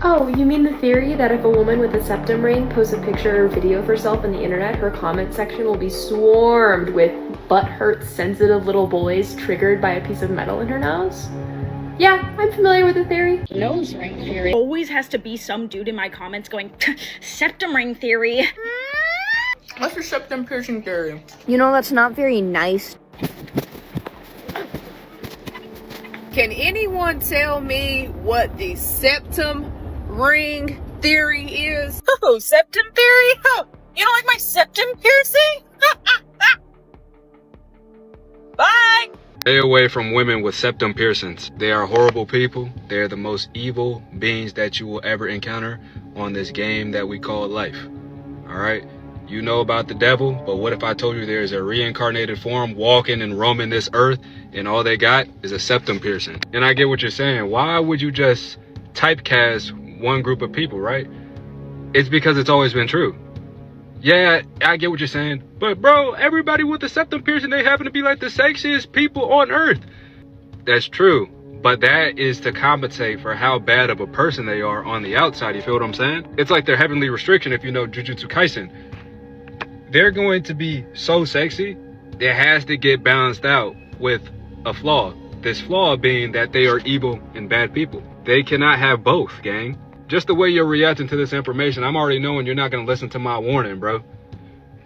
Oh, you mean the theory that if a woman with a septum ring posts a picture or video of herself on the internet, her comment section will be swarmed with butthurt, sensitive little boys triggered by a piece of metal in her nose? Yeah, I'm familiar with the theory. Nose ring theory. Always has to be some dude in my comments going, septum ring theory. What's your septum piercing theory? You know, that's not very nice. Can anyone tell me what the septum ring theory is? Oh, septum theory? Oh, you don't like my septum piercing? Bye! Stay away from women with septum piercings. They are horrible people. They are the most evil beings that you will ever encounter on this game that we call life. Alright? You know about the devil, but what if I told you there is a reincarnated form walking and roaming this earth and all they got is a septum piercing? And I get what you're saying. Why would you just typecast one group of people, right? It's because it's always been true. Yeah, I get what you're saying. But bro, everybody with a septum piercing, they happen to be like the sexiest people on earth. That's true. But that is to compensate for how bad of a person they are on the outside. You feel what I'm saying? It's like their heavenly restriction if you know Jujutsu Kaisen. They're going to be so sexy, it has to get balanced out with a flaw. This flaw being that they are evil and bad people. They cannot have both, gang. Just the way you're reacting to this information, I'm already knowing you're not gonna listen to my warning, bro.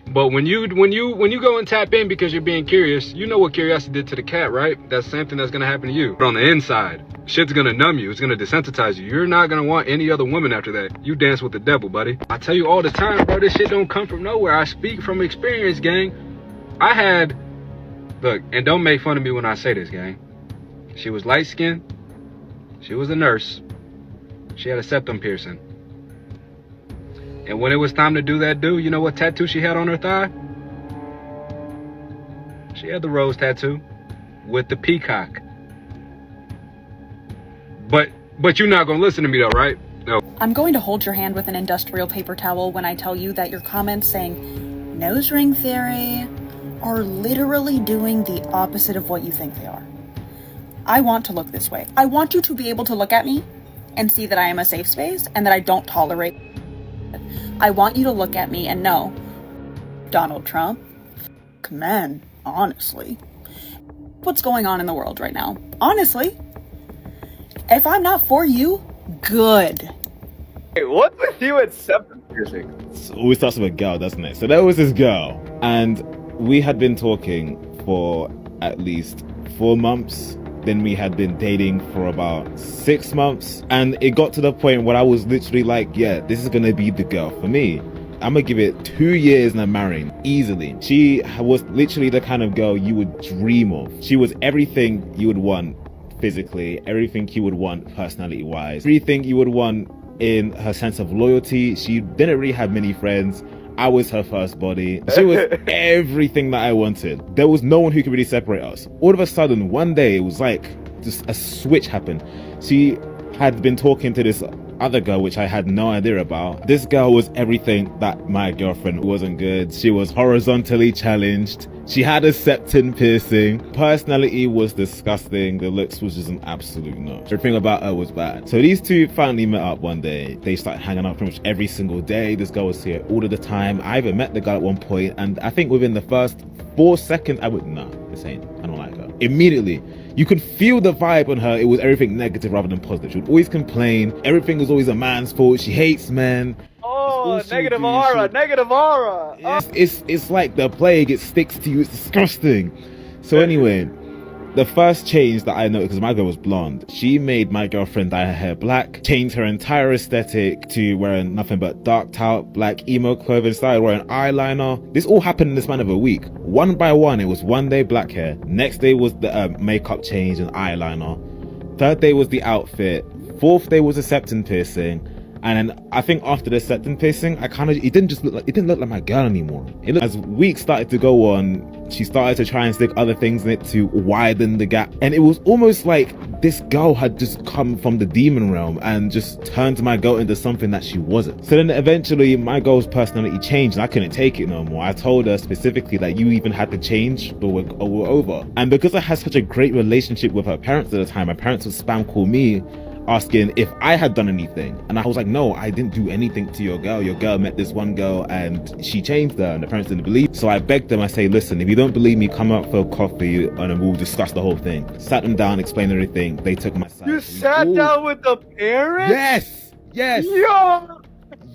But when you go and tap in because you're being curious, you know what curiosity did to the cat, right? That's the same thing that's gonna happen to you. But on the inside, shit's gonna numb you. It's gonna desensitize you. You're not gonna want any other woman after that. You dance with the devil, buddy. I tell you all the time, bro, this shit don't come from nowhere. I speak from experience, gang. Look, and don't make fun of me when I say this, gang. She was light-skinned. She was a nurse. She had a septum piercing. And when it was time to do that you know what tattoo she had on her thigh? She had the rose tattoo with the peacock. But you're not gonna listen to me though, right? No. I'm going to hold your hand with an industrial paper towel when I tell you that your comments saying nose ring theory are literally doing the opposite of what you think they are. I want to look this way. I want you to be able to look at me and see that I am a safe space and that I don't tolerate it. I want you to look at me and know, Donald Trump, man, honestly, what's going on in the world right now? Honestly, if I'm not for you, good. Hey, what's with you and septum piercing? It always starts with a girl, doesn't it? So there was this girl, and we had been talking for at least 4 months. Then we had been dating for about 6 months, and it got to the point where I was literally like, yeah, this is gonna be the girl for me. I'm gonna give it 2 years and I'm marrying easily. She was literally the kind of girl you would dream of. She was everything you would want physically, everything you would want personality wise, everything you would want in her sense of loyalty. She didn't really have many friends. I was her first body. She was everything that I wanted. There was no one who could really separate us. All of a sudden, one day, it was like just a switch happened. She had been talking to this other girl, which I had no idea about. This girl was everything that my girlfriend wasn't good. She was horizontally challenged. She had a septum piercing. Personality was disgusting. The looks was just an absolute no. Everything about her was bad. So these two finally met up one day. They started hanging out pretty much every single day. This girl was here all of the time. I even met the girl at one point, and I think within the first 4 seconds, I went, nah, this ain't, I don't like her. Immediately. You could feel the vibe on her. It was everything negative rather than positive. She would always complain. Everything was always a man's fault. She hates men. Oh, negative aura, negative aura. It's like the plague. It sticks to you. It's disgusting. So anyway, the first change that I noticed, because my girl was blonde, she made my girlfriend dye her hair black, changed her entire aesthetic to wearing nothing but dark tout, black emo clothing, started wearing eyeliner. This all happened in the span of a week. One by one, it was one day black hair, next day was the makeup change and eyeliner, third day was the outfit, fourth day was a septum piercing. And then I think after the septum piercing, it didn't look like my girl anymore. As weeks started to go on, she started to try and stick other things in it to widen the gap. And it was almost like this girl had just come from the demon realm and just turned my girl into something that she wasn't. So then eventually my girl's personality changed and I couldn't take it no more. I told her specifically that you even had to change or we're over. And because I had such a great relationship with her parents at the time, my parents would spam call me, asking if I had done anything. And I was like, no, I didn't do anything to your girl. Your girl met this one girl and she changed her, and the parents didn't believe. So I begged them, I say, listen, if you don't believe me, come out for a coffee and we'll discuss the whole thing. Sat them down, explained everything. They took my side. You sat down with the parents? Yes. Yo!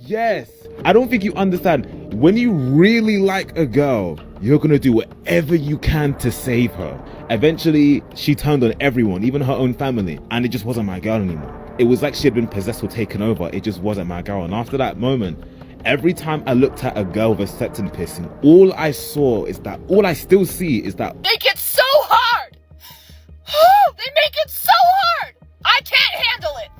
Yes. I don't think you understand. When you really like a girl, you're gonna do whatever you can to save her. Eventually, she turned on everyone, even her own family, and it just wasn't my girl anymore. It was like she had been possessed or taken over. It just wasn't my girl. And after that moment, every time I looked at a girl with a septum piercing, all I still see is that Make it so hard! Oh, they make it so hard! I can't handle it!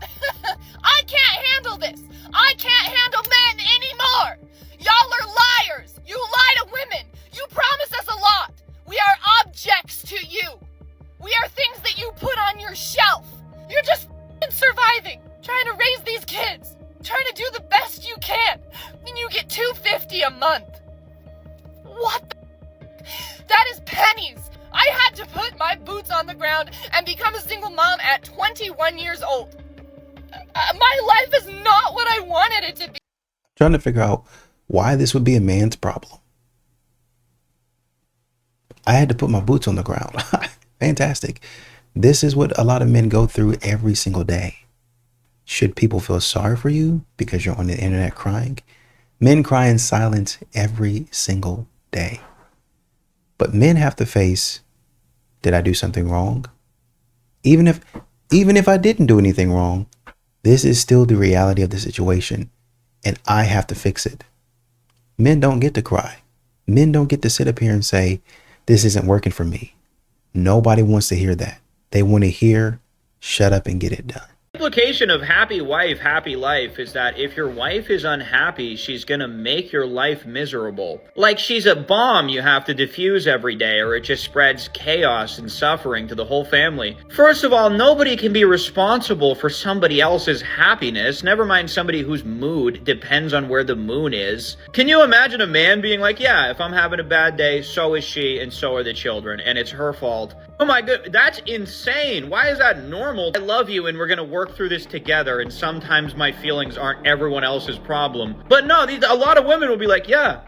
I can't handle this! I can't handle men anymore! Y'all are liars! You lie to women! You promise us a lot! We are objects to you! We are things that you put on your shelf! You're just surviving, trying to raise these kids, trying to do the best you can, and you get $250 a month. What the That is pennies! I had to put my boots on the ground and become a single mom at 21 years old. My life is not what I wanted it to be. Trying to figure out why this would be a man's problem. I had to put my boots on the ground. Fantastic. This is what a lot of men go through every single day. Should people feel sorry for you because you're on the internet crying? Men cry in silence every single day. But men have to face, did I do something wrong? Even if I didn't do anything wrong, this is still the reality of the situation, and I have to fix it. Men don't get to cry. Men don't get to sit up here and say, this isn't working for me. Nobody wants to hear that. They want to hear, shut up and get it done. The implication of happy wife, happy life is that if your wife is unhappy, she's gonna make your life miserable. Like she's a bomb you have to defuse every day, or it just spreads chaos and suffering to the whole family. First of all, nobody can be responsible for somebody else's happiness, never mind somebody whose mood depends on where the moon is. Can you imagine a man being like, yeah, if I'm having a bad day, so is she and so are the children, and it's her fault? Oh my god, that's insane. Why is that normal? I love you and we're gonna work through this together, and sometimes my feelings aren't everyone else's problem. But no, a lot of women will be like, yeah,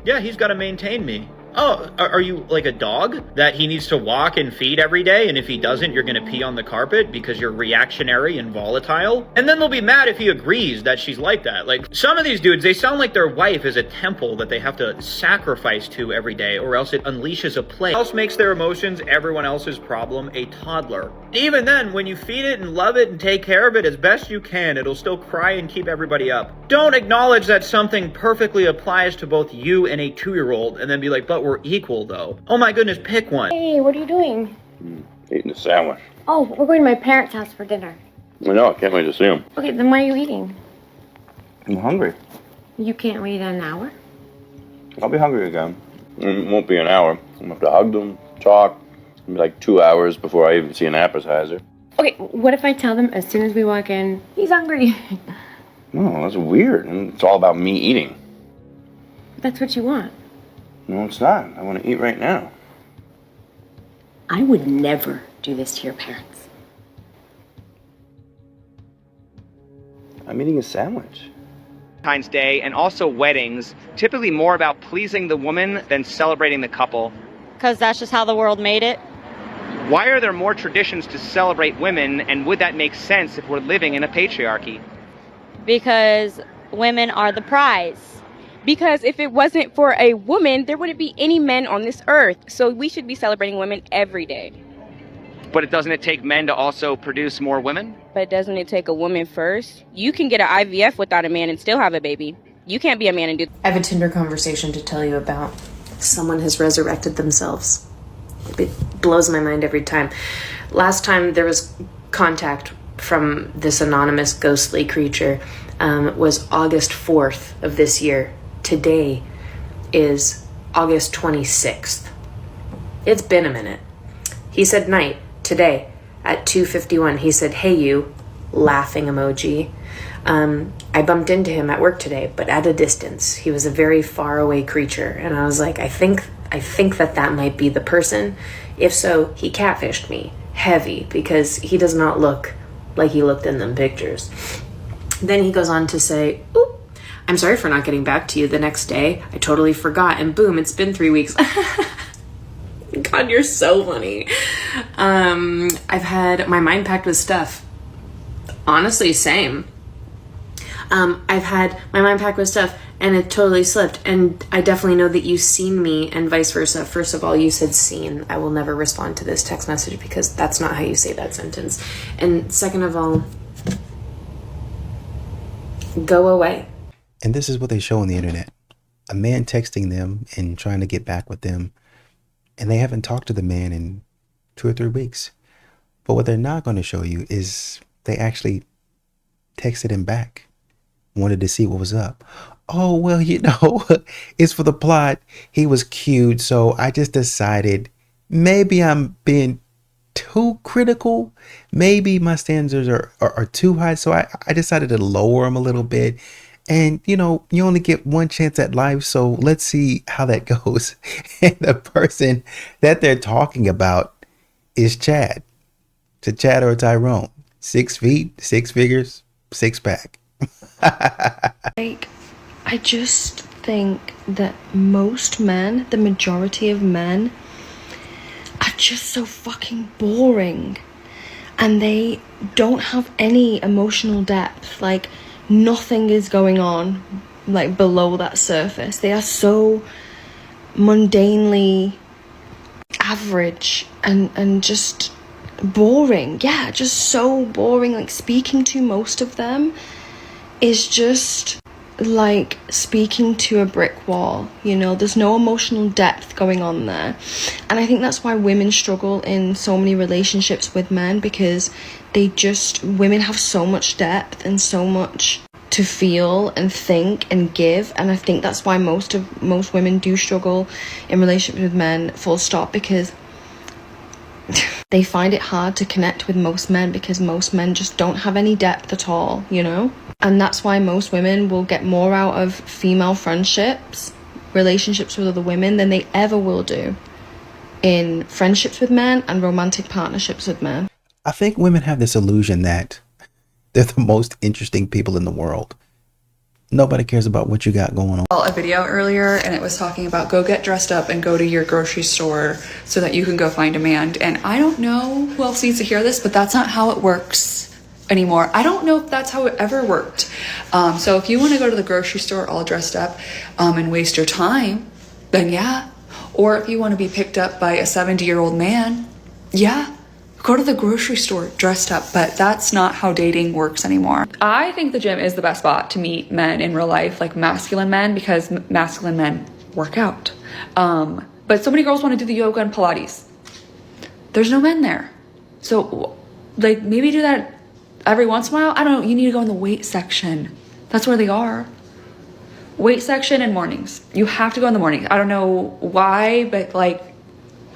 he's gotta maintain me. Oh, are you like a dog that he needs to walk and feed every day, and if he doesn't, you're gonna pee on the carpet because you're reactionary and volatile? And then they'll be mad if he agrees that she's like that. Like, some of these dudes, they sound like their wife is a temple that they have to sacrifice to every day, or else it unleashes a plague. Else makes their emotions everyone else's problem, a toddler. Even then, when you feed it and love it and take care of it as best you can, it'll still cry and keep everybody up. Don't acknowledge that something perfectly applies to both you and a 2-year-old, and then be like, but we're equal though. Oh my goodness, pick one. Hey, what are you doing? Eating a sandwich. Oh, we're going to my parents' house for dinner. I know, I can't wait to see them. Okay, then why are you eating? I'm hungry. You can't wait an hour? I'll be hungry again. It won't be an hour. I'm gonna have to hug them, talk. It'll be like 2 hours before I even see an appetizer. Okay, what if I tell them as soon as we walk in, he's hungry? No, that's weird. And it's all about me eating. That's what you want. No, it's not. I want to eat right now. I would never do this to your parents. I'm eating a sandwich. Valentine's Day and also weddings, typically more about pleasing the woman than celebrating the couple. Because that's just how the world made it. Why are there more traditions to celebrate women, and would that make sense if we're living in a patriarchy? Because women are the prize. Because if it wasn't for a woman, there wouldn't be any men on this earth. So we should be celebrating women every day. But doesn't it take men to also produce more women? But doesn't it take a woman first? You can get an IVF without a man and still have a baby. You can't be a man and do... I have a Tinder conversation to tell you about. Someone has resurrected themselves. It blows my mind every time. Last time there was contact from this anonymous ghostly creature was August 4th of this year. Today is August 26th. It's been a minute. He said night, today, at 2:51. He said, hey you, laughing emoji. I bumped into him at work today, but at a distance. He was a very far away creature. And I was like, I think that might be the person. If so, he catfished me. Heavy, because he does not look like he looked in them pictures. Then he goes on to say, "Oop, I'm sorry for not getting back to you the next day. I totally forgot, and boom, it's been 3 weeks." God, you're so funny. I've had my mind packed with stuff. Honestly, same. I've had my mind packed with stuff and it totally slipped. And I definitely know that you've seen me and vice versa. First of all, you said seen. I will never respond to this text message because that's not how you say that sentence. And second of all, go away. And this is what they show on the internet. A man texting them and trying to get back with them, and they haven't talked to the man in 2 or 3 weeks. But what they're not going to show you is they actually texted him back, wanted to see what was up. Oh, well, it's for the plot. He was cute, so I just decided maybe I'm being too critical. Maybe my standards are too high, so I decided to lower them a little bit. And, you only get one chance at life, so let's see how that goes. And the person that they're talking about is Chad. To Chad or Tyrone. 6 feet, 6 figures, 6-pack. I just think that most men, the majority of men, are just so fucking boring. And they don't have any emotional depth. Like, nothing is going on, like, below that surface. They are so mundanely average and just boring. Yeah, just so boring. Like, speaking to most of them is just like speaking to a brick wall. There's no emotional depth going on there. And I think that's why women struggle in so many relationships with men, because women have so much depth and so much to feel and think and give. And I think that's why most women do struggle in relationships with men, full stop, because they find it hard to connect with most men, because most men just don't have any depth at all, And that's why most women will get more out of female friendships, relationships with other women, than they ever will do in friendships with men and romantic partnerships with men. I think women have this illusion that they're the most interesting people in the world. Nobody cares about what you got going on. A video earlier, and it was talking about go get dressed up and go to your grocery store so that you can go find a man. And I don't know who else needs to hear this, but that's not how it works anymore. I don't know if that's how it ever worked. So if you want to go to the grocery store all dressed up and waste your time, then yeah. Or if you want to be picked up by a 70-year-old man, yeah. Go to the grocery store dressed up, but that's not how dating works anymore. I think the gym is the best spot to meet men in real life, like masculine men, because masculine men work out. But so many girls want to do the yoga and Pilates. There's no men there. So, like, maybe do that every once in a while. I don't know. You need to go in the weight section. That's where they are. Weight section and mornings. You have to go in the morning. I don't know why, but, like,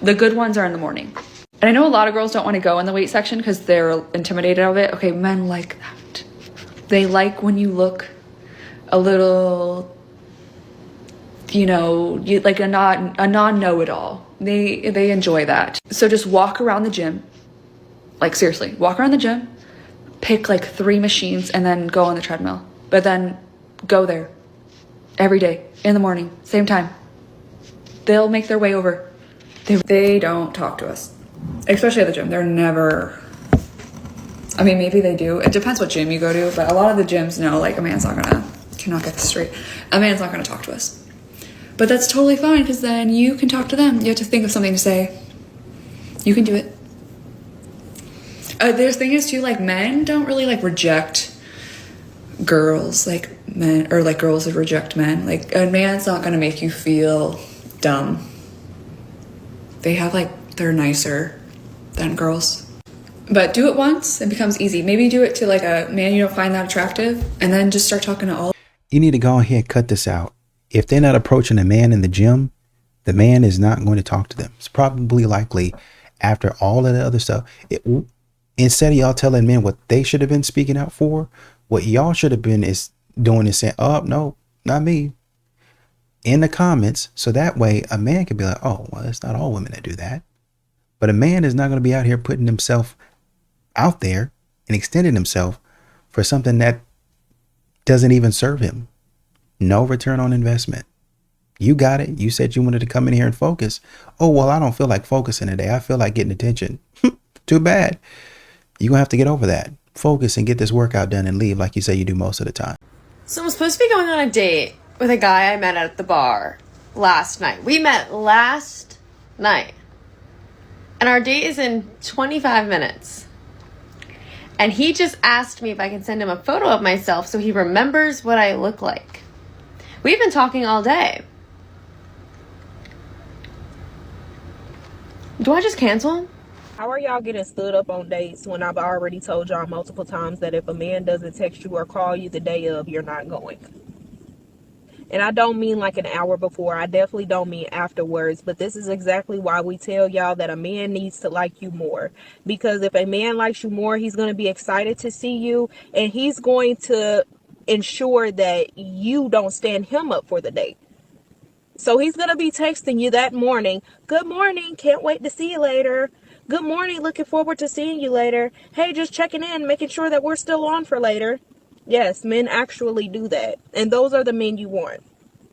the good ones are in the morning. And I know a lot of girls don't want to go in the weight section because they're intimidated of it. Okay, men like that. They like when you look a little, like a non-know-it-all. They enjoy that. So just walk around the gym. Like, seriously, walk around the gym, pick like 3 machines, and then go on the treadmill. But then go there every day in the morning, same time. They'll make their way over. They don't talk to us. Especially at the gym. They're never, I mean, maybe they do. It depends what gym you go to, but a lot of the gyms know, like, a man's not cannot get this straight. A man's not gonna talk to us. But that's totally fine, because then you can talk to them. You have to think of something to say. You can do it. The thing is too, like, men don't really, like, reject girls like men, or like girls that reject men. Like, a man's not gonna make you feel dumb. They're nicer than girls. But do it once, it becomes easy. Maybe do it to like a man you don't find that attractive, and then just start talking to all. You need to go ahead and cut this out. If they're not approaching a man in the gym, the man is not going to talk to them. It's probably likely after all of the other stuff. Instead of y'all telling men what they should have been speaking out for, what y'all should have been doing is saying, oh, no, not me, in the comments. So that way a man can be like, oh, well, it's not all women that do that. But a man is not going to be out here putting himself out there and extending himself for something that doesn't even serve him. No return on investment. You got it. You said you wanted to come in here and focus. Oh, well, I don't feel like focusing today. I feel like getting attention. Too bad. You're going to have to get over that. Focus and get this workout done and leave like you say you do most of the time. So I'm supposed to be going on a date with a guy I met at the bar last night. We met last night. And our date is in 25 minutes. And he just asked me if I can send him a photo of myself so he remembers what I look like. We've been talking all day. Do I just cancel? How are y'all getting stood up on dates when I've already told y'all multiple times that if a man doesn't text you or call you the day of, you're not going? And I don't mean like an hour before. I definitely don't mean afterwards. But this is exactly why we tell y'all that a man needs to like you more. Because if a man likes you more, he's going to be excited to see you. And he's going to ensure that you don't stand him up for the date. So he's going to be texting you that morning. Good morning. Can't wait to see you later. Good morning. Looking forward to seeing you later. Hey, just checking in, making sure that we're still on for later. Yes, men actually do that. And those are the men you want.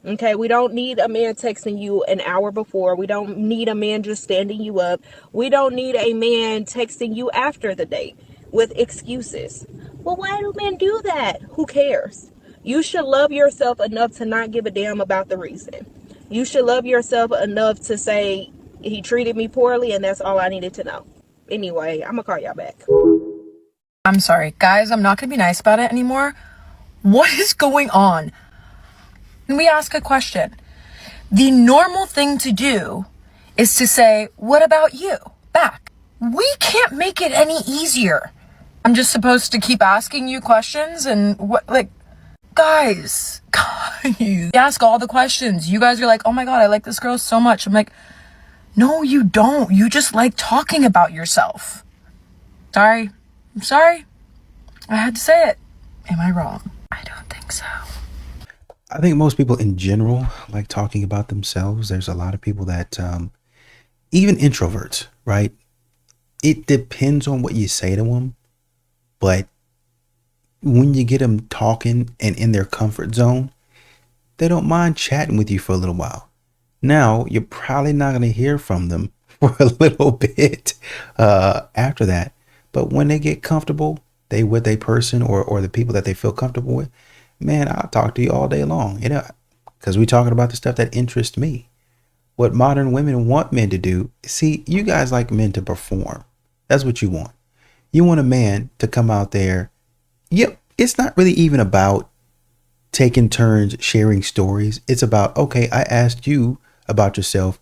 Okay, we don't need a man texting you an hour before. We don't need a man just standing you up. We don't need a man texting you after the date with excuses. Well, why do men do that? Who cares? You should love yourself enough to not give a damn about the reason. You should love yourself enough to say, he treated me poorly and that's all I needed to know. Anyway, I'm gonna call y'all back. I'm sorry, guys, I'm not gonna be nice about it anymore. What is going on? Can we ask a question? The normal thing to do is to say, what about you? Back. We can't make it any easier. I'm just supposed to keep asking you questions and what, like, guys, you ask all the questions. You guys are like, oh my God, I like this girl so much. I'm like, no, you don't. You just like talking about yourself. Sorry. I'm sorry. I had to say it. Am I wrong? I don't think so. I think most people in general like talking about themselves. There's a lot of people that, even introverts, right? It depends on what you say to them. But when you get them talking and in their comfort zone, they don't mind chatting with you for a little while. Now, you're probably not going to hear from them for a little bit after that. But when they get comfortable, they with a person or the people that they feel comfortable with, man, I'll talk to you all day long, you know, because we're talking about the stuff that interests me. What modern women want men to do, see, you guys like men to perform. That's what you want. You want a man to come out there. Yep, it's not really even about taking turns sharing stories. It's about, okay, I asked you about yourself.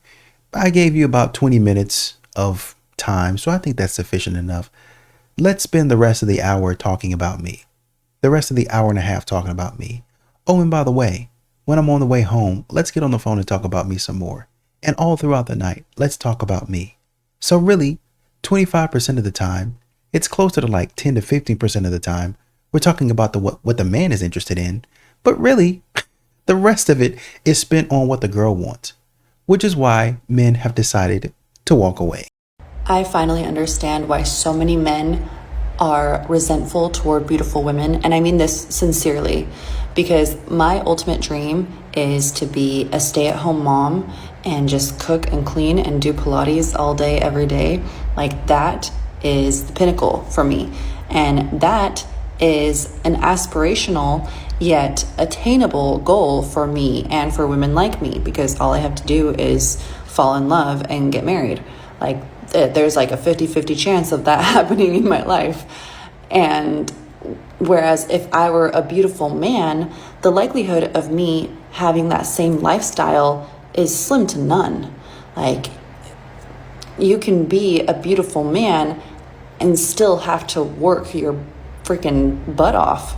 I gave you about 20 minutes of time, so I think that's sufficient enough. Let's spend the rest of the hour talking about me. The rest of the hour and a half talking about me. Oh, and by the way, when I'm on the way home, let's get on the phone and talk about me some more. And all throughout the night, let's talk about me. So really, 25% of the time, it's closer to like 10 to 15% of the time, we're talking about what the man is interested in. But really, the rest of it is spent on what the girl wants, which is why men have decided to walk away. I finally understand why so many men are resentful toward beautiful women. And I mean this sincerely, because my ultimate dream is to be a stay-at-home mom and just cook and clean and do Pilates all day, every day. Like, that is the pinnacle for me. And that is an aspirational yet attainable goal for me and for women like me, because all I have to do is fall in love and get married. Like, there's like a 50-50 chance of that happening in my life. And whereas if I were a beautiful man, the likelihood of me having that same lifestyle is slim to none. Like, you can be a beautiful man and still have to work your freaking butt off.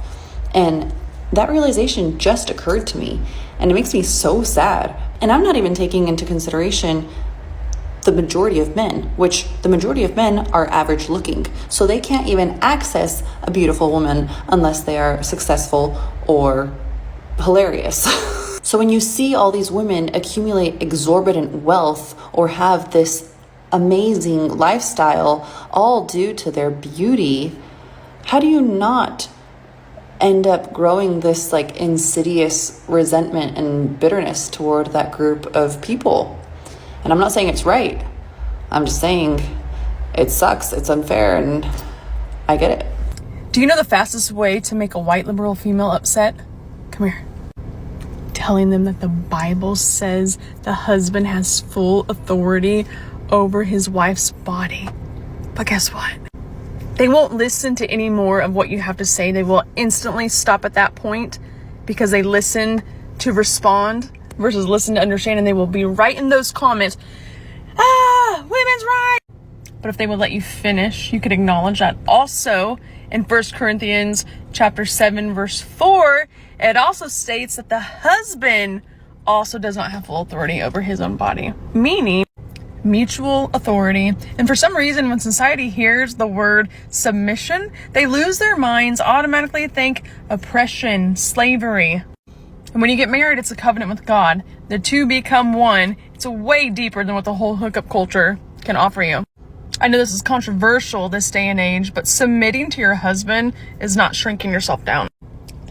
And that realization just occurred to me, and it makes me so sad. And I'm not even taking into consideration the majority of men, which the majority of men are average looking. So they can't even access a beautiful woman unless they are successful or hilarious. So when you see all these women accumulate exorbitant wealth or have this amazing lifestyle, all due to their beauty, How do you not end up growing this like insidious resentment and bitterness toward that group of people? And I'm not saying it's right. I'm just saying it sucks, it's unfair, and I get it. Do you know the fastest way to make a white liberal female upset? Come here. Telling them that the Bible says the husband has full authority over his wife's body. But guess what? They won't listen to any more of what you have to say. They will instantly stop at that point because they listen to respond versus listen to understand, and they will be right in those comments. Women's right. But if they would let you finish, you could acknowledge that. Also, in 1 Corinthians chapter 7, verse 4, it also states that the husband also does not have full authority over his own body, meaning mutual authority. And for some reason, when society hears the word submission, they lose their minds, automatically think oppression, slavery. And when you get married, it's a covenant with God. The two become one. It's way deeper than what the whole hookup culture can offer you. I know this is controversial this day and age, but submitting to your husband is not shrinking yourself down.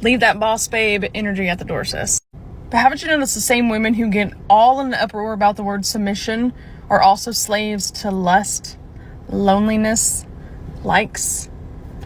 Leave that boss babe energy at the door, sis. But haven't you noticed the same women who get all in an uproar about the word submission are also slaves to lust, loneliness, likes?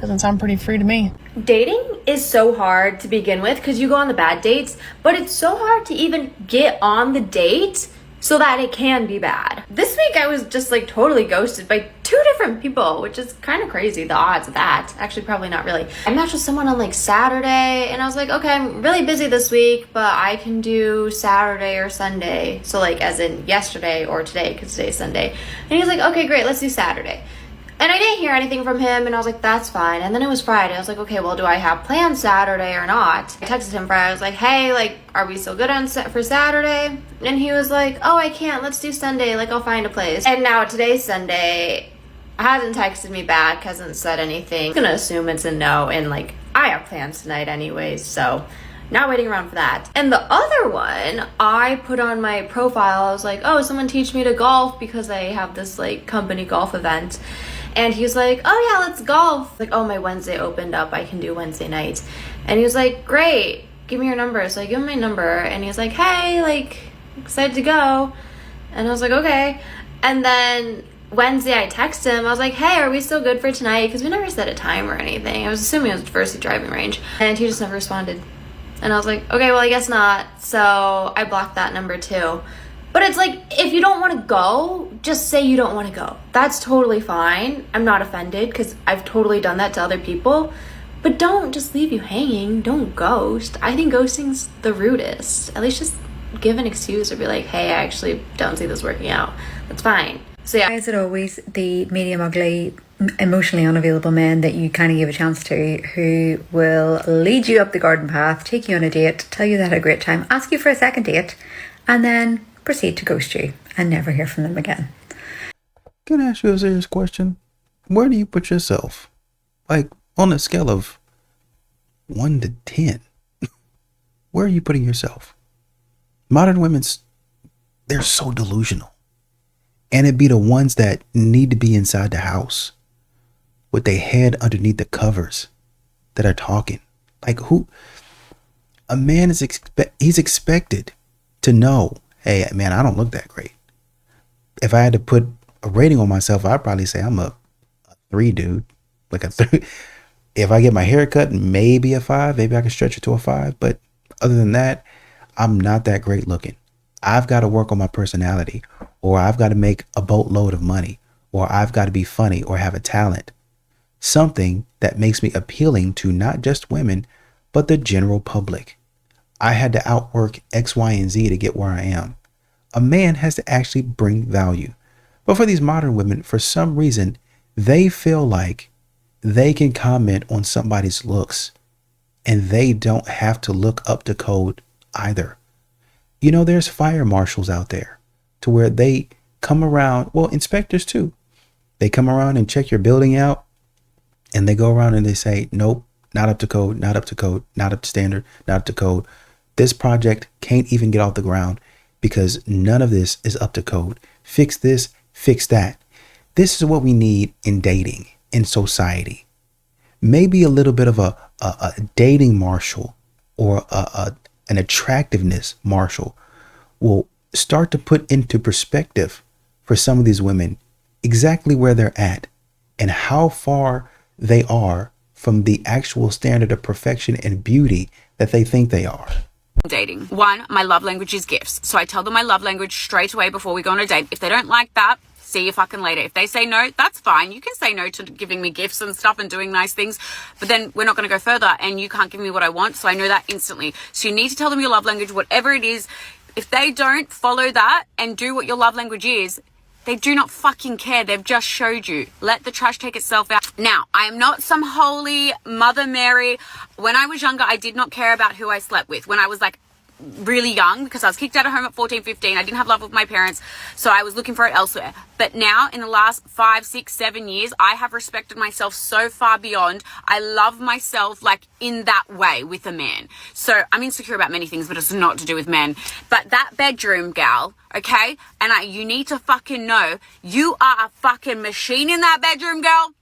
Doesn't sound pretty free to me. Dating is so hard to begin with because you go on the bad dates, but it's so hard to even get on the date so that it can be bad. This week I was just like totally ghosted by 2 different people, which is kind of crazy, the odds of that. Actually, probably not really. I matched with someone on like Saturday and I was like, okay, I'm really busy this week, but I can do Saturday or Sunday. So like as in yesterday or today, because today's Sunday. And he was like, okay, great, let's do Saturday. And I didn't hear anything from him, and I was like, that's fine. And then it was Friday. I was like, okay, well, do I have plans Saturday or not? I texted him Friday. I was like, hey, like, are we still good for Saturday? And he was like, oh, I can't. Let's do Sunday. Like, I'll find a place. And now today's Sunday. Hasn't texted me back, hasn't said anything. I'm gonna assume it's a no, and like, I have plans tonight anyways, so not waiting around for that. And the other one, I put on my profile, I was like, oh, someone teach me to golf because I have this like company golf event. And he was like, oh yeah, let's golf. Like, oh, my Wednesday opened up. I can do Wednesday nights. And he was like, great, give me your number. So I give him my number and he was like, hey, like, excited to go. And I was like, okay. And then Wednesday I texted him. I was like, hey, are we still good for tonight? Because we never set a time or anything. I was assuming it was diversity driving range. And he just never responded. And I was like, okay, well, I guess not. So I blocked that number too. But it's like, if you don't want to go, just say you don't want to go. That's totally fine. I'm not offended because I've totally done that to other people. But don't just leave you hanging. Don't ghost. I think ghosting's the rudest. At least just give an excuse or be like, hey, I actually don't see this working out. That's fine. So yeah. Is it always the medium ugly, emotionally unavailable men that you kind of give a chance to, who will lead you up the garden path, take you on a date, tell you they had a great time, ask you for a second date, and then proceed to ghost you and never hear from them again? Can I ask you a serious question? Where do you put yourself? Like, on a scale of 1 to 10, where are you putting yourself? Modern women's, they're so delusional. And it'd be the ones that need to be inside the house with their head underneath the covers that are talking. Like, who? A man is he's expected to know, hey, man, I don't look that great. If I had to put a rating on myself, I'd probably say I'm a 3, dude. Like a 3. If I get my hair cut, maybe a 5. Maybe I can stretch it to a 5. But other than that, I'm not that great looking. I've got to work on my personality, or I've got to make a boatload of money, or I've got to be funny or have a talent. Something that makes me appealing to not just women, but the general public. I had to outwork X, Y, and Z to get where I am. A man has to actually bring value. But for these modern women, for some reason, they feel like they can comment on somebody's looks and they don't have to look up to code either. You know, there's fire marshals out there to where they come around, well, inspectors too. They come around and check your building out and they go around and they say, nope, not up to code, not up to code, not up to standard, not up to code. This project can't even get off the ground because none of this is up to code. Fix this, fix that. This is what we need in dating, in society. Maybe a little bit of a dating marshal or an attractiveness marshal will start to put into perspective for some of these women exactly where they're at and how far they are from the actual standard of perfection and beauty that they think they are. Dating. One, my love language is gifts. So I tell them my love language straight away before we go on a date. If they don't like that, see you fucking later. If they say no, that's fine. You can say no to giving me gifts and stuff and doing nice things, but then we're not going to go further and you can't give me what I want. So I know that instantly. So you need to tell them your love language, whatever it is. If they don't follow that and do what your love language is, they do not fucking care. They've just showed you. Let the trash take itself out. Now, I am not some holy Mother Mary. When I was younger, I did not care about who I slept with. When I was like really young, because I was kicked out of home at 14, 15. I didn't have love with my parents, so I was looking for it elsewhere. But now, in the last 5, 6, 7 years, I have respected myself so far beyond. I love myself like in that way with a man. So I'm insecure about many things, but it's not to do with men. But that bedroom, gal, okay? And you need to fucking know you are a fucking machine in that bedroom, girl.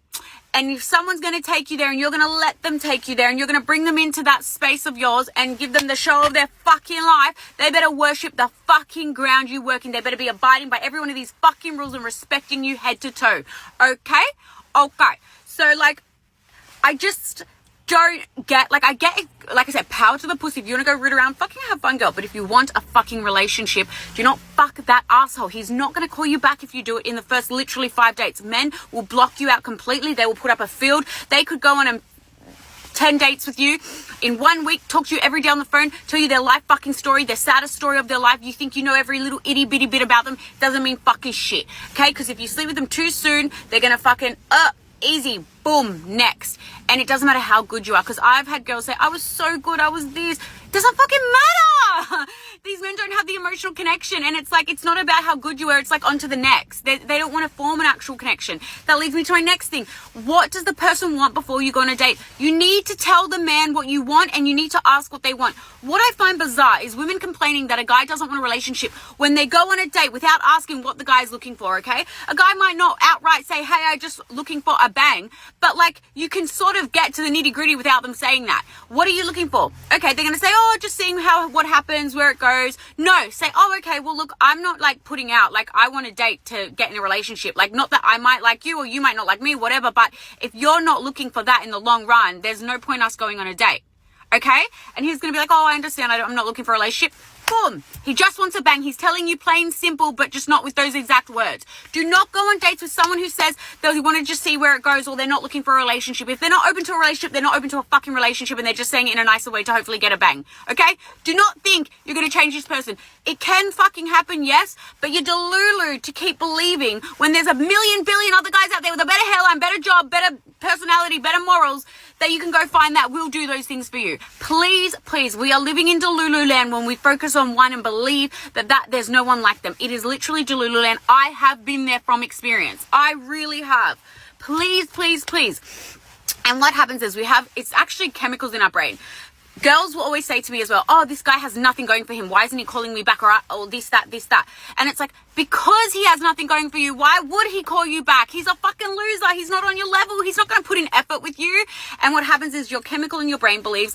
And if someone's going to take you there and you're going to let them take you there and you're going to bring them into that space of yours and give them the show of their fucking life, they better worship the fucking ground you work in. They better be abiding by every one of these fucking rules and respecting you head to toe. Okay? Okay. So, like, I just don't get, like, I get it, like I said, power to the pussy. If you want to go root around, fucking have fun, girl. But if you want a fucking relationship, do not fuck that asshole. He's not going to call you back if you do it in the first literally 5 dates. Men will block you out completely. They will put up a field. They could go on 10 dates with you in 1 week, talk to you every day on the phone, tell you their life fucking story, their saddest story of their life. You think you know every little itty bitty bit about them. Doesn't mean fucking shit. Okay? Because if you sleep with them too soon, they're going to fucking, easy, boom, next. And it doesn't matter how good you are, because I've had girls say, I was so good, I was this. Doesn't fucking matter. These men don't have the emotional connection, and it's like, it's not about how good you are, it's like on to the next. They don't want to form an actual connection. That leads me to my next thing. What does the person want before you go on a date? You need to tell the man what you want, and you need to ask what they want. What I find bizarre is women complaining that a guy doesn't want a relationship when they go on a date without asking what the guy's looking for, okay? A guy might not outright say, hey, I'm just looking for a bang, but like, you can sort of get to the nitty gritty without them saying that. What are you looking for? Okay, they're gonna say, oh, just seeing what happens, where it goes. No, say, oh, okay, well, look, I'm not like putting out, like, I want a date to get in a relationship. Like, not that I might like you or you might not like me, whatever, but if you're not looking for that in the long run, there's no point us going on a date. Okay? And he's gonna be like, oh, I understand, I'm not looking for a relationship. Boom. He just wants a bang. He's telling you plain simple, but just not with those exact words. Do not go on dates with someone who says they want to just see where it goes, or they're not looking for a relationship. If they're not open to a relationship, they're not open to a fucking relationship, and they're just saying it in a nicer way to hopefully get a bang. Okay? Do not think you're going to change this person. It can fucking happen, yes, but you're delulu to keep believing when there's a million billion other guys out there with a better hairline, better job, better personality, better morals, that you can go find that will do those things for you. Please, please, we are living in Delulu land when we focus on one and believe that there's no one like them. It is literally Delulu land. I have been there from experience. I really have. Please, please, please. And what happens is it's actually chemicals in our brain. Girls will always say to me as well, oh, this guy has nothing going for him. Why isn't he calling me back? Or this, that. And it's like, because he has nothing going for you, why would he call you back? He's a fucking loser. He's not on your level. He's not going to put in effort with you. And what happens is your chemical in your brain believes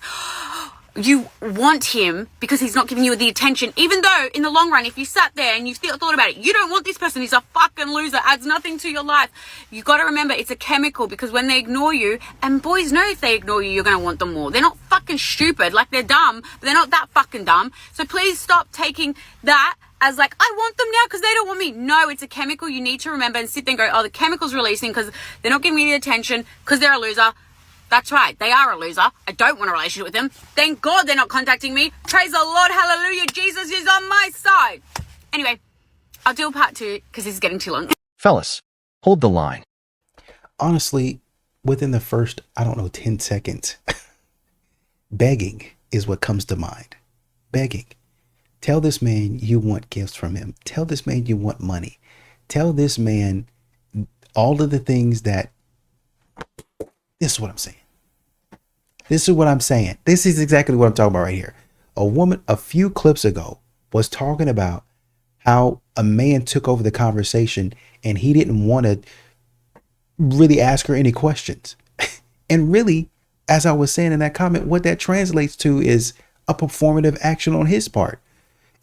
you want him because he's not giving you the attention, even though in the long run, if you sat there and you thought about it, you don't want this person. He's a fucking loser, adds nothing to your life. You got to remember it's a chemical, because when they ignore you, and boys know if they ignore you, you're going to want them more. They're not fucking stupid. Like, they're dumb, but they're not that fucking dumb. So please stop taking that as like, I want them now because they don't want me. No, it's a chemical. You need to remember and sit there and go, oh, the chemical's releasing because they're not giving me the attention because they're a loser. That's right, they are a loser. I don't want a relationship with them. Thank God they're not contacting me. Praise the Lord, hallelujah, Jesus is on my side. Anyway, I'll do a part 2 because this is getting too long. Fellas, hold the line. Honestly, within the first, 10 seconds, begging is what comes to mind. Begging. Tell this man you want gifts from him. Tell this man you want money. Tell this man all of the things that... This is what I'm saying. This is exactly what I'm talking about right here. A woman a few clips ago was talking about how a man took over the conversation and he didn't want to really ask her any questions. And really, as I was saying in that comment, what that translates to is a performative action on his part.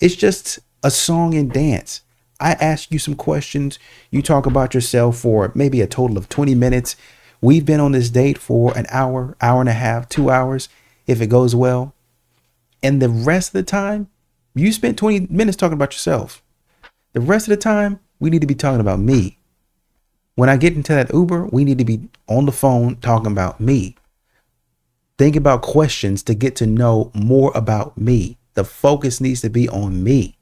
It's just a song and dance. I ask you some questions. You talk about yourself for maybe a total of 20 minutes. We've been on this date for an hour, hour and a half, 2 hours, if it goes well. And the rest of the time, you spent 20 minutes talking about yourself. The rest of the time, we need to be talking about me. When I get into that Uber, we need to be on the phone talking about me. Think about questions to get to know more about me. The focus needs to be on me.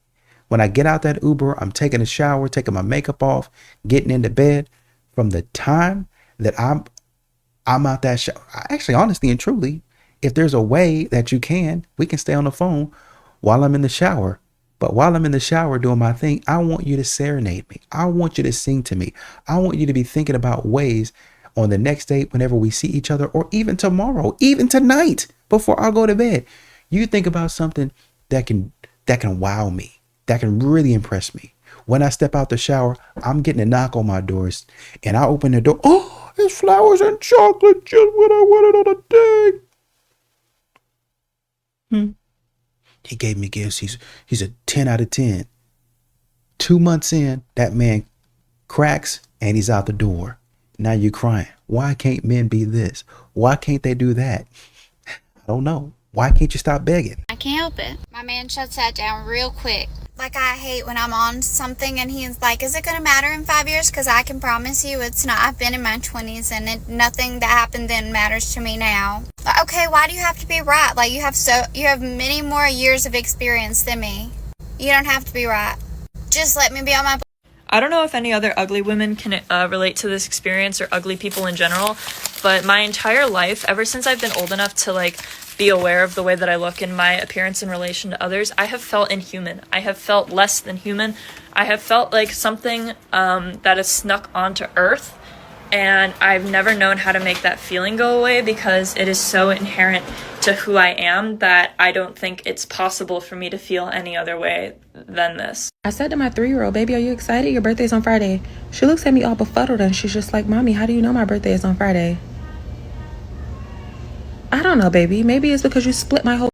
When I get out that Uber, I'm taking a shower, taking my makeup off, getting into bed. From the time that I'm out that shower, actually, honestly and truly, if there's a way that we can stay on the phone while I'm in the shower. But while I'm in the shower doing my thing, I want you to serenade me. I want you to sing to me. I want you to be thinking about ways on the next date, whenever we see each other, or even tomorrow, even tonight, before I go to bed. You think about something that can wow me, that can really impress me. When I step out the shower, I'm getting a knock on my doors, and I open the door. Oh, it's flowers and chocolate, just what I wanted on a date. He gave me gifts. He's a 10 out of 10. 2 months in, that man cracks and he's out the door. Now you're crying. Why can't men be this? Why can't they do that? I don't know. Why can't you stop begging? I can't help it. My man shuts that down real quick. Like, I hate when I'm on something and he's like, is it going to matter in 5 years? Because I can promise you it's not. I've been in my 20s and nothing that happened then matters to me now. Like, okay, why do you have to be right? Like, you have many more years of experience than me. You don't have to be right. Just let me be on my... I don't know if any other ugly women can relate to this experience, or ugly people in general, but my entire life, ever since I've been old enough to be aware of the way that I look and my appearance in relation to others, I have felt inhuman. I have felt less than human. I have felt like something that has snuck onto earth, and I've never known how to make that feeling go away because it is so inherent to who I am that I don't think it's possible for me to feel any other way than this. I said to my 3-year-old, baby, are you excited? Your birthday's on Friday. She looks at me all befuddled and she's just like, Mommy, how do you know my birthday is on Friday? I don't know, baby. Maybe it's because you split my whole...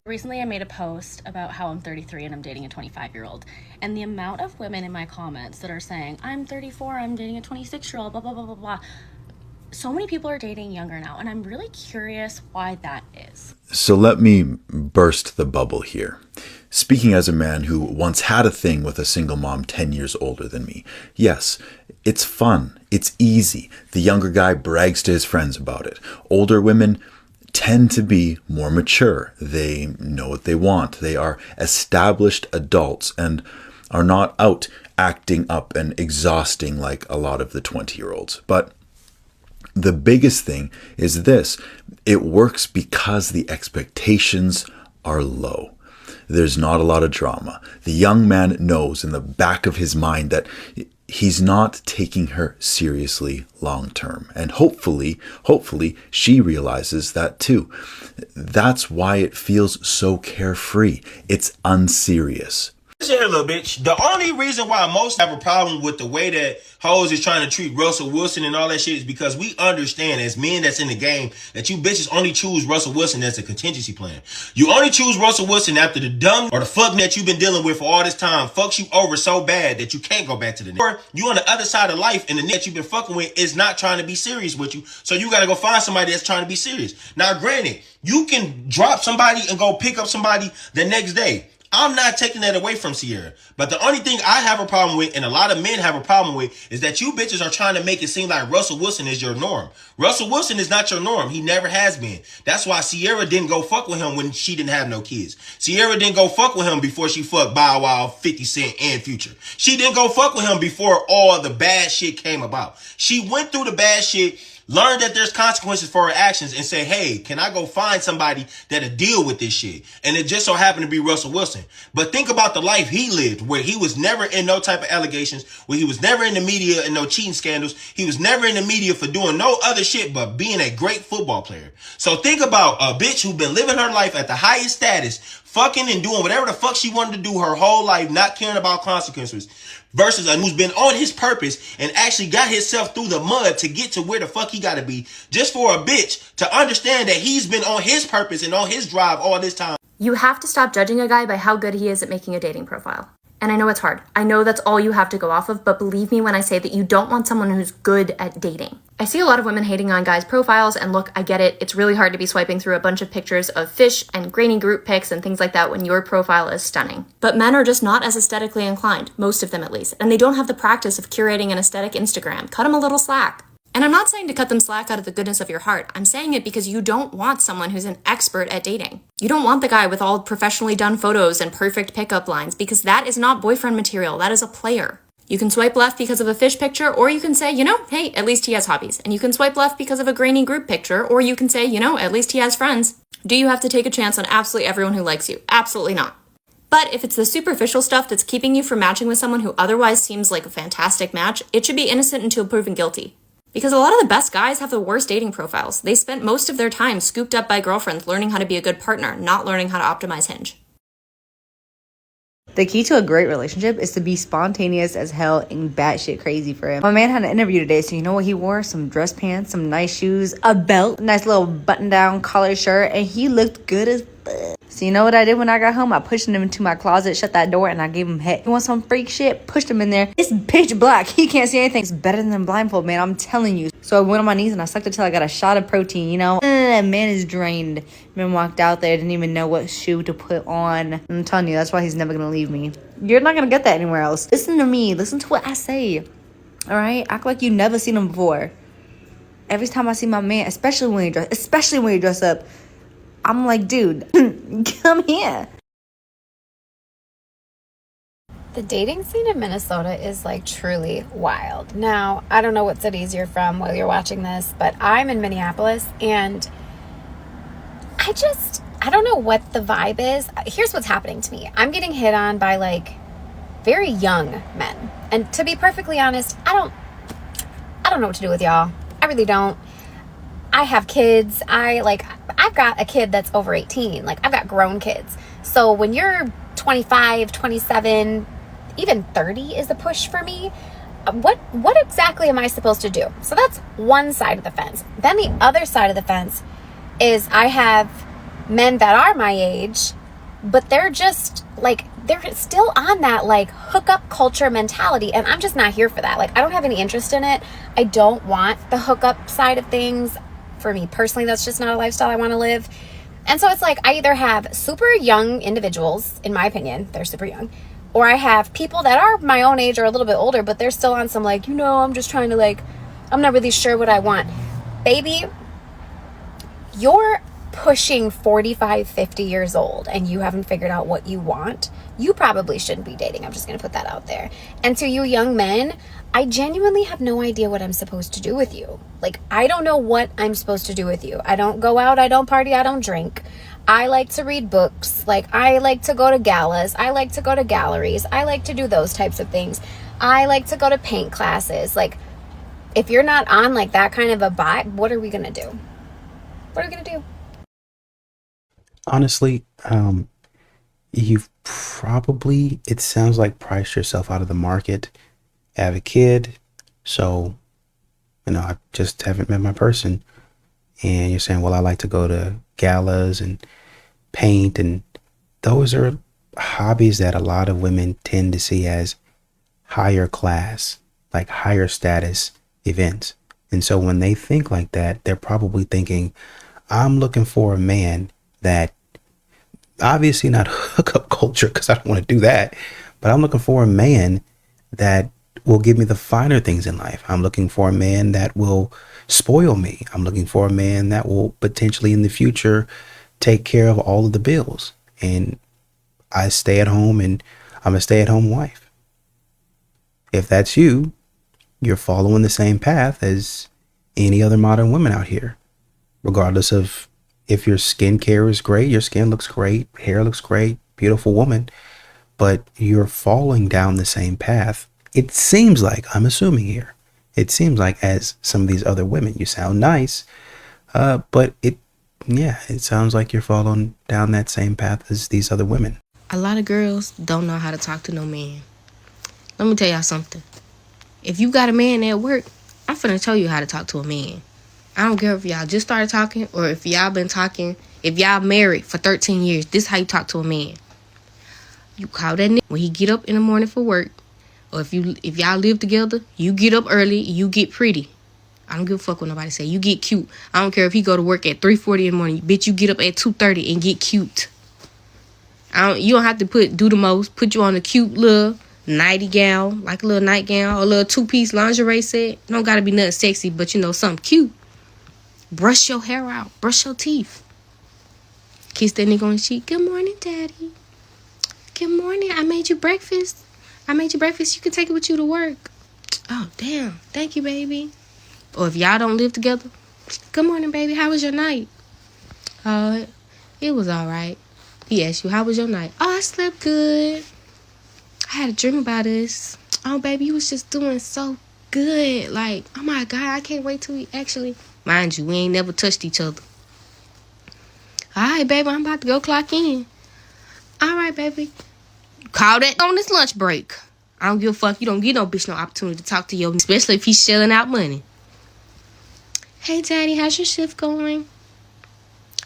Recently, I made a post about how I'm 33 and I'm dating a 25-year-old. And the amount of women in my comments that are saying, I'm 34, I'm dating a 26-year-old, blah, blah, blah, blah, blah. So many people are dating younger now, and I'm really curious why that is. So let me burst the bubble here. Speaking as a man who once had a thing with a single mom 10 years older than me, yes, it's fun, it's easy. The younger guy brags to his friends about it. Older women tend to be more mature. They know what they want. They are established adults and are not out acting up and exhausting like a lot of the 20-year-olds. But the biggest thing is this: it works because the expectations are low. There's not a lot of drama. The young man knows in the back of his mind that he's not taking her seriously long term. And hopefully she realizes that too. That's why it feels so carefree. It's unserious. Listen here, little bitch. The only reason why most have a problem with the way that hoes is trying to treat Russell Wilson and all that shit is because we understand as men that's in the game that you bitches only choose Russell Wilson as a contingency plan. You only choose Russell Wilson after the dumb or the fuck that you've been dealing with for all this time fucks you over so bad that you can't go back to the nigga. Or you on the other side of life and the nigga you've been fucking with is not trying to be serious with you, so you gotta go find somebody that's trying to be serious. Now, granted, you can drop somebody and go pick up somebody the next day. I'm not taking that away from Sierra. But the only thing I have a problem with, and a lot of men have a problem with, is that you bitches are trying to make it seem like Russell Wilson is your norm. Russell Wilson is not your norm. He never has been. That's why Sierra didn't go fuck with him when she didn't have no kids. Sierra didn't go fuck with him before she fucked Bow Wow, 50 Cent, and Future. She didn't go fuck with him before all the bad shit came about. She went through the bad shit Learn that there's consequences for her actions and say, hey, can I go find somebody that'll deal with this shit? And it just so happened to be Russell Wilson. But think about the life he lived, where he was never in no type of allegations, where he was never in the media and no cheating scandals. He was never in the media for doing no other shit but being a great football player. So think about a bitch who been living her life at the highest status, fucking and doing whatever the fuck she wanted to do her whole life, not caring about consequences, versus a who's been on his purpose and actually got himself through the mud to get to where the fuck he gotta be, just for a bitch to understand that he's been on his purpose and on his drive all this time. You have to stop judging a guy by how good he is at making a dating profile. And I know it's hard. I know that's all you have to go off of, but believe me when I say that you don't want someone who's good at dating. I see a lot of women hating on guys' profiles, and look, I get it. It's really hard to be swiping through a bunch of pictures of fish and grainy group pics and things like that when your profile is stunning. But men are just not as aesthetically inclined, most of them at least, and they don't have the practice of curating an aesthetic Instagram. Cut them a little slack. And I'm not saying to cut them slack out of the goodness of your heart. I'm saying it because you don't want someone who's an expert at dating. You don't want the guy with all professionally done photos and perfect pickup lines, because that is not boyfriend material. That is a player. You can swipe left because of a fish picture, or you can say, hey, at least he has hobbies. And you can swipe left because of a grainy group picture, or you can say, at least he has friends. Do you have to take a chance on absolutely everyone who likes you? Absolutely not. But if it's the superficial stuff that's keeping you from matching with someone who otherwise seems like a fantastic match, it should be innocent until proven guilty. Because a lot of the best guys have the worst dating profiles. They spent most of their time scooped up by girlfriends learning how to be a good partner, not learning how to optimize Hinge. The key to a great relationship is to be spontaneous as hell and batshit crazy for him. My man had an interview today, so you know what he wore? Some dress pants, some nice shoes, a belt, nice little button-down collar shirt, and he looked good as fuck. So you know what I did when I got home? I pushed him into my closet, shut that door, and I gave him head. He wants some freak shit? Pushed him in there. It's pitch black. He can't see anything. It's better than blindfold, man. I'm telling you. So I went on my knees and I sucked it till I got a shot of protein, Man is drained. Man walked out there, didn't even know what shoe to put on. I'm telling you, that's why he's never gonna leave me. You're not gonna get that anywhere else. Listen to me. Listen to what I say. All right? Act like you never seen him before. Every time I see my man, especially when he dress up, I'm like, dude, come here. The dating scene in Minnesota is like truly wild. Now, I don't know what cities you're from while you're watching this, but I'm in Minneapolis and I don't know what the vibe is. Here's what's happening to me. I'm getting hit on by like very young men. And to be perfectly honest, I don't know what to do with y'all. I really don't. I have kids. I've got a kid that's over 18. Like, I've got grown kids. So when you're 25, 27, even 30 is a push for me. What exactly am I supposed to do? So that's one side of the fence. Then the other side of the fence is I have men that are my age, but they're just like, they're still on that like hookup culture mentality, and I'm just not here for that. Like, I don't have any interest in it. I don't want the hookup side of things. For me personally, that's just not a lifestyle I want to live. And so it's like, I either have super young individuals, in my opinion, they're super young, or I have people that are my own age or a little bit older, but they're still on some like, I'm just trying to like, I'm not really sure what I want. Baby, you're pushing 45, 50 years old and you haven't figured out what you want. You probably shouldn't be dating. I'm just going to put that out there. And to you young men, I genuinely have no idea what I'm supposed to do with you. Like, I don't know what I'm supposed to do with you. I don't go out, I don't party, I don't drink. I like to read books. Like, I like to go to galas. I like to go to galleries. I like to do those types of things. I like to go to paint classes. Like, if you're not on like that kind of a vibe, what are we going to do? What are we going to do? Honestly, you've probably, it sounds like, priced yourself out of the market. I have a kid, so, I just haven't met my person. And you're saying, well, I like to go to galas and paint, and those are hobbies that a lot of women tend to see as higher class, like higher status events. And so when they think like that, they're probably thinking, I'm looking for a man that, obviously not hookup culture, because I don't want to do that, but I'm looking for a man that will give me the finer things in life. I'm looking for a man that will spoil me. I'm looking for a man that will potentially in the future take care of all of the bills. And I stay at home and I'm a stay-at-home wife. If that's you, you're following the same path as any other modern women out here, regardless of if your skincare is great, your skin looks great, hair looks great, beautiful woman, but you're falling down the same path. It seems like, I'm assuming here, it seems like as some of these other women, you sound nice, but it sounds like you're falling down that same path as these other women. A lot of girls don't know how to talk to no man. Let me tell y'all something. If you got a man at work, I'm finna tell you how to talk to a man. I don't care if y'all just started talking or if y'all been talking. If y'all married for 13 years, this is how you talk to a man. You call that nigga when he get up in the morning for work. Or if y'all live together, you get up early, you get pretty. I don't give a fuck what nobody say. You get cute. I don't care if he go to work at 3:40 in the morning. Bitch, you get up at 2:30 and get cute. You don't have to do the most. Put you on a cute little nighty gown, like a little nightgown, or a little two-piece lingerie set. Don't gotta be nothing sexy, but something cute. Brush your hair out. Brush your teeth. Kiss that nigga on the cheek. Good morning, daddy. Good morning. I made you breakfast. You can take it with you to work. Oh, damn. Thank you, baby. Or if y'all don't live together, good morning, baby. How was your night? It was all right. He asked you, how was your night? Oh, I slept good. I had a dream about us. Oh, baby, you was just doing so good. Like, oh my God, I can't wait till we actually... Mind you, we ain't never touched each other. All right, baby, I'm about to go clock in. All right, baby. Call that on this lunch break. I don't give a fuck. You don't give no bitch no opportunity to talk to your... Especially if he's shelling out money. Hey, daddy, how's your shift going?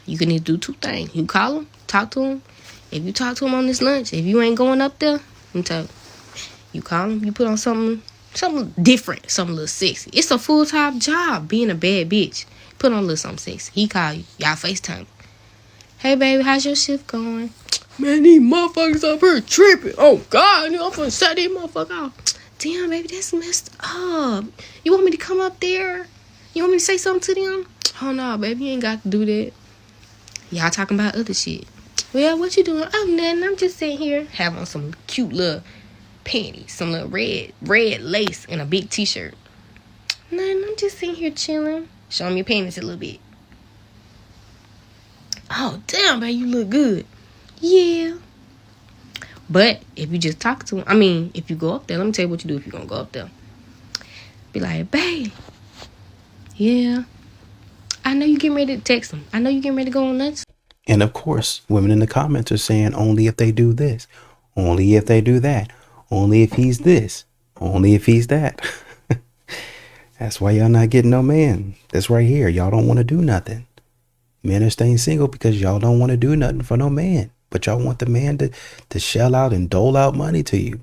You can either do two things. You call him, talk to him. If you talk to him on this lunch, if you ain't going up there, let me tell you. You call him, you put on something different, something a little sexy. It's a full-time job being a bad bitch. Put on a little something sexy. He call you. Y'all FaceTime. Hey, baby, how's your shift going? Man, these motherfuckers up here tripping. Oh, God, I'm finna set these motherfuckers off. Damn, baby, that's messed up. You want me to come up there? You want me to say something to them? Oh, no, baby, you ain't got to do that. Y'all talking about other shit. Well, what you doing? Oh, nothing. I'm just sitting here having on some cute little panties, some little red lace, and a big t-shirt. Nothing. I'm just sitting here chilling. Show me your panties a little bit. Oh, damn, baby, you look good. Yeah. But if you just talk to him, if you go up there, let me tell you what you do if you're going to go up there. Be like, babe. Yeah. I know you getting ready to text him. I know you getting ready to go on lunch. And of course, women in the comments are saying only if they do this, only if they do that, only if he's this, only if he's that. That's why y'all not getting no man. That's right here. Y'all don't want to do nothing. Men are staying single because y'all don't want to do nothing for no man. But y'all want the man to shell out and dole out money to you.